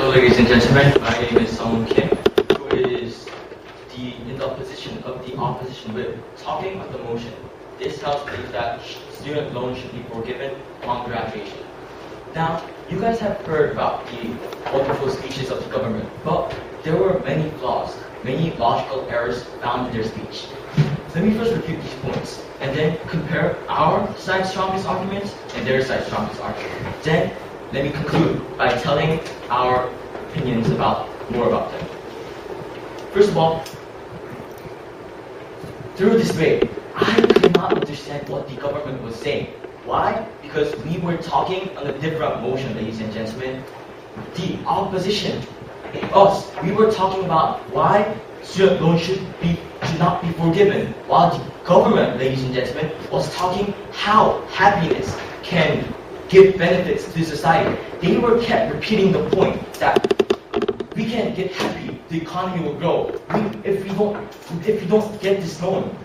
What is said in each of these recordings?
Hello, ladies and gentlemen. My name is Summerr Kim, who is in the position of the opposition whip, talking on the motion. This House believes that student loans should be forgiven upon graduation. Now, you guys have heard about the wonderful speeches of the government, but there were many flaws, many logical errors found in their speech. Let me first review these points, and then compare our side's strongest arguments and their side's strongest arguments. Then, let me conclude by telling our opinions more about them. First of all, through this debate, I could not understand what the government was saying. Why? Because we were talking on a different motion, ladies and gentlemen. The opposition, us, we were talking about why student loans should not be forgiven, while the government, ladies and gentlemen, was talking how happiness can give benefits to society. They kept repeating the point that we can get happy, the economy will grow. If we don't get this loan,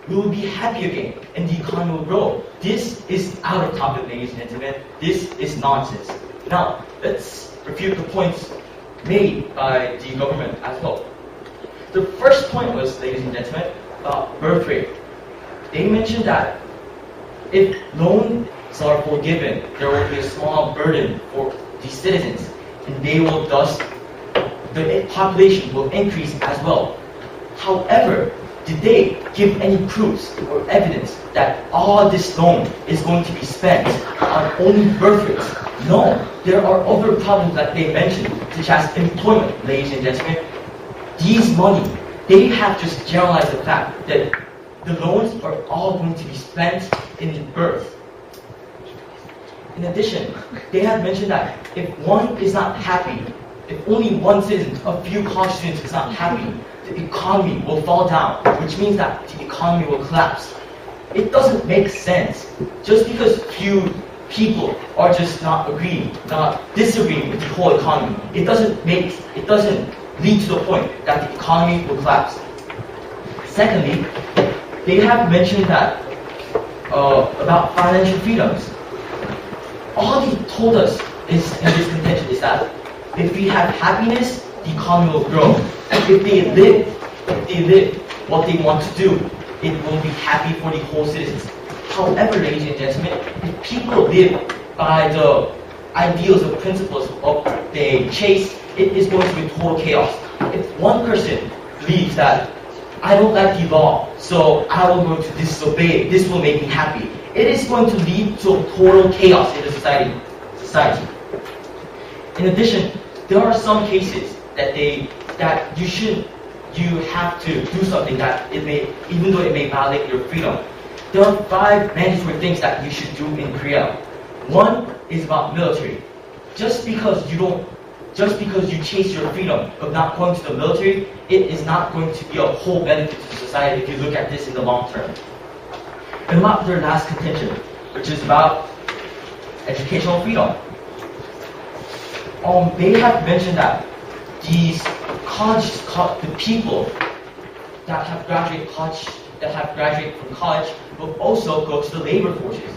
we will be happy again, and the economy will grow. This is out of topic, ladies and gentlemen. This is nonsense. Now, let's refute the points made by the government as well. The first point was, ladies and gentlemen, about birth rate. They mentioned that if loans are forgiven, there will be a small burden for the citizens, and the population will increase as well. However, did they give any proofs or evidence that all this loan is going to be spent on only birth rates? No, there are other problems that they mentioned, such as employment, ladies and gentlemen. These money, they have just generalized the fact that the loans are all going to be spent in birth. In addition, they have mentioned that if one is not happy, if only one citizen, a few college students is not happy, the economy will fall down, which means that the economy will collapse. It doesn't make sense. Just because few people are just not disagreeing with the whole economy, it doesn't lead to the point that the economy will collapse. Secondly, they have mentioned that about financial freedoms. All they told us in this contention is that if we have happiness, the economy will grow. If they live what they want to do, it will be happy for the whole citizens. However, ladies and gentlemen, if people live by the ideals or principles of they chase, it is going to be total chaos. If one person believes that I don't like the law, so I will go to disobey it, this will make me happy, it is going to lead to total chaos in the society. In addition, there are some cases that you have to do something that even though it may violate your freedom. There are 5 mandatory things that you should do in Korea. One is about military. Just because you chase your freedom of not going to the military, it is not going to be a whole benefit to society if you look at this in the long term. And about their last contention, which is about educational freedom. They have mentioned that the people that have graduated from college will also go to the labor forces.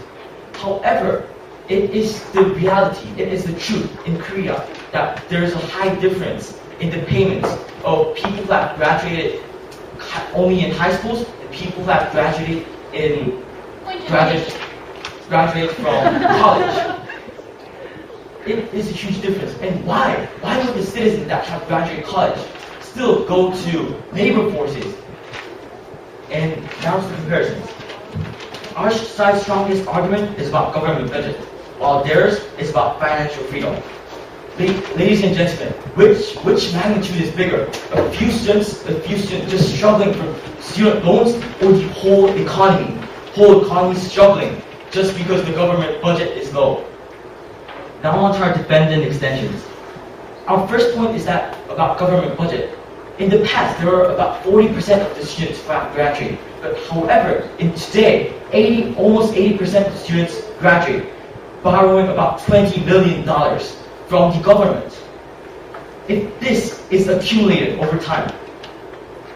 However, it is the reality, it is the truth in Korea that there is a high difference in the payments of people who have graduated only in high schools and people who have graduated from college. It is a huge difference. And why? Why would the citizens that have graduated college still go to labor forces? And now to the comparisons. Our side's strongest argument is about government budget, while theirs is about financial freedom. Ladies and gentlemen, which magnitude is bigger? A few students just struggling for student loans, or the whole economy? Whole economy struggling just because the government budget is low. Now I want to try to defend the extensions. Our first point is that about government budget. In the past, there were about 40% of the students who have graduated. But however, in today, almost 80% of the students graduate, borrowing about $20 million from the government. If this is accumulated over time,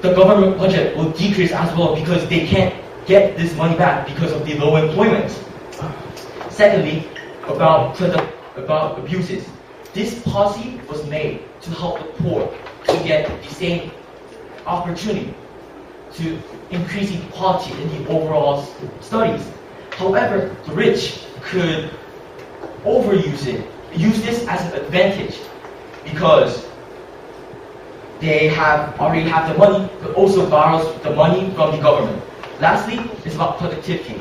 the government budget will decrease as well because they can't get this money back because of the low employment. Secondly, about abuses. this policy was made to help the poor to get the same opportunity to increase equality in the overall studies. However, the rich could overuse it, use this as an advantage because they already have the money, but also borrows the money from the government. Lastly, it's about productivity.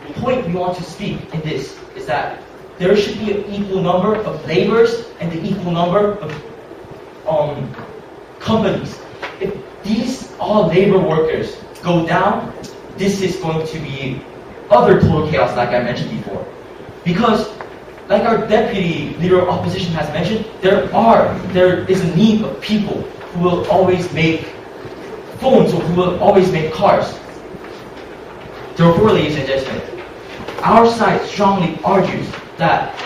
The point we want to speak in this is that there should be an equal number of laborers and the equal number of companies. If these all labor workers go down, this is going to be other total chaos like I mentioned before. Because, like our deputy leader of opposition has mentioned, there is a need of people who will always make phones or who will always make cars. Therefore, ladies and gentlemen, our side strongly argues that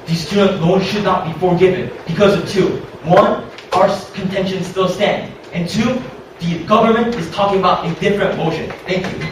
the student loan should not be forgiven because of two. One, our contention still stands. And two, the government is talking about a different motion. Thank you.